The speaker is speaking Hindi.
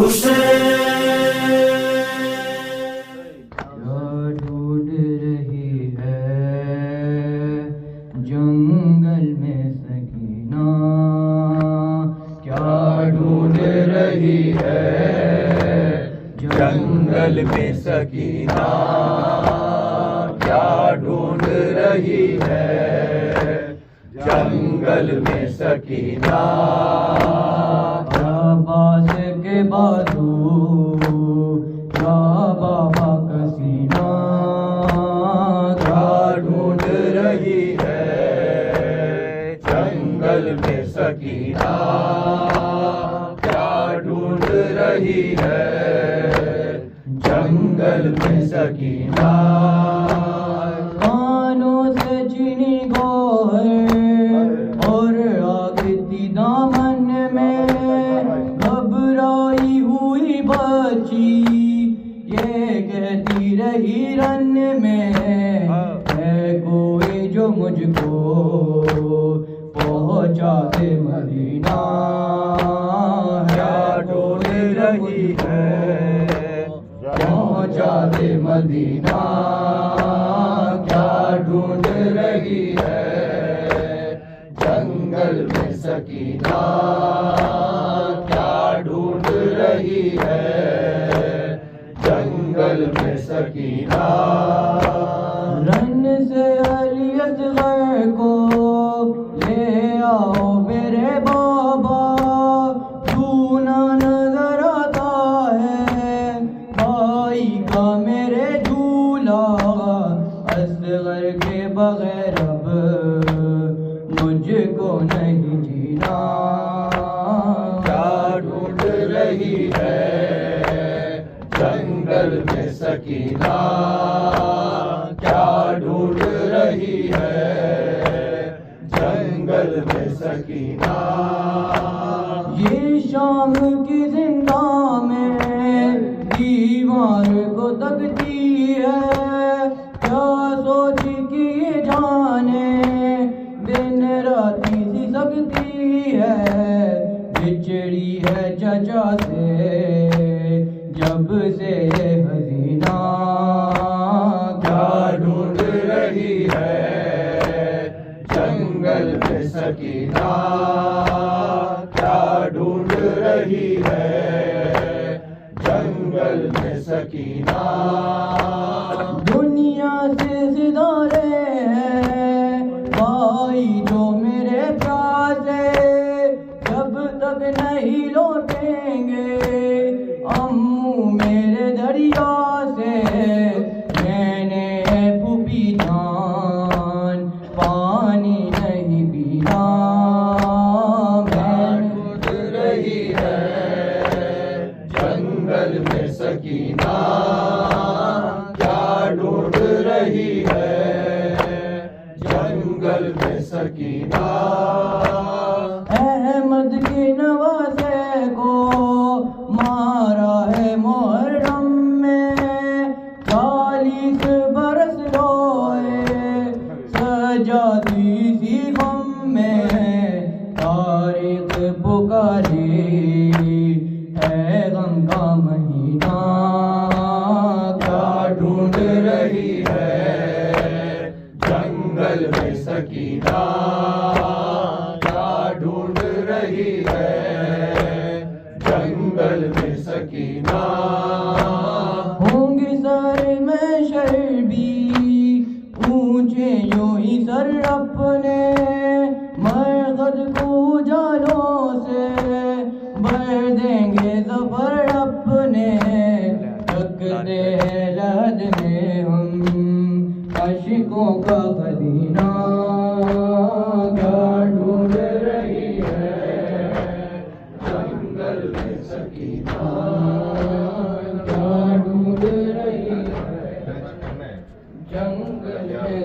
ढूंढ रही है जंगल में सकीना, क्या ढूंढ रही है जंगल में सकीना, क्या ढूंढ रही है जंगल में सकीना। बास के बाजू क्या बाबा का सीना, क्या ढूंढ रही है जंगल में सकीना, क्या ढूंढ रही है जंगल में सकीना। कानों से चीनी गोहर और आगती दामन में घबराई हुई बच्ची ये कहती रही रन में, है कोई जो मुझको पहुंचा दे मदीना, क्या ढूंढ रही है पहुंचा दे मदीना, क्या ढूंढ रही है जंगल में सकीना, क्या ढूंढ रही है जंगल में सकीना। रन से अली असगर को ले आओ मेरे बाबा, दूना नजर आता है भाई का मेरे झूला, असगर के बगैर अब मुझको नहीं जीना, क्या ढूंढ रही है जंगल में सकीना, क्या ढूंढ रही है जंगल में सकीना। ये शाम की जिंदा में दीवार को तकती है, क्या सोची कि ये जाने दिन राती सी सकती है, बिछड़ी है चचा से जब से ये हसीना, क्या ढूंढ रही है जंगल में सकीना, क्या ढूंढ रही है जंगल में सकीना। दुनिया से सितारे हैं भाई जो मेरे प्यासे, जब तक नहीं लौटेंगे अम्मू मेरे दरिया से, मैंने पुपी जान पानी नहीं पीना, क्या ढूंढ रही है जंगल में सकीना, क्या ढूंढ रही है जंगल में सकीना। अहमद के नवासे को मारा है मुहर्रम में, 40 बरस रोए सजादी सी गम में, तारीख पुकारी है गम का महीना, क्या ढूंढ रही है जंगल में सकीना, क्या ढूंढ रही है जंगल में सकीना। होंगे सर में शर्बी ऊंचे यूं ही सर अपने, मरकद को जालों से भर देंगे जफर अपने, रखते हैं लहद में हम आशिकों का खजीना, क्या ढूंढ रही है जंगल में सकीना, क्या ढूंढ रही है जंगल में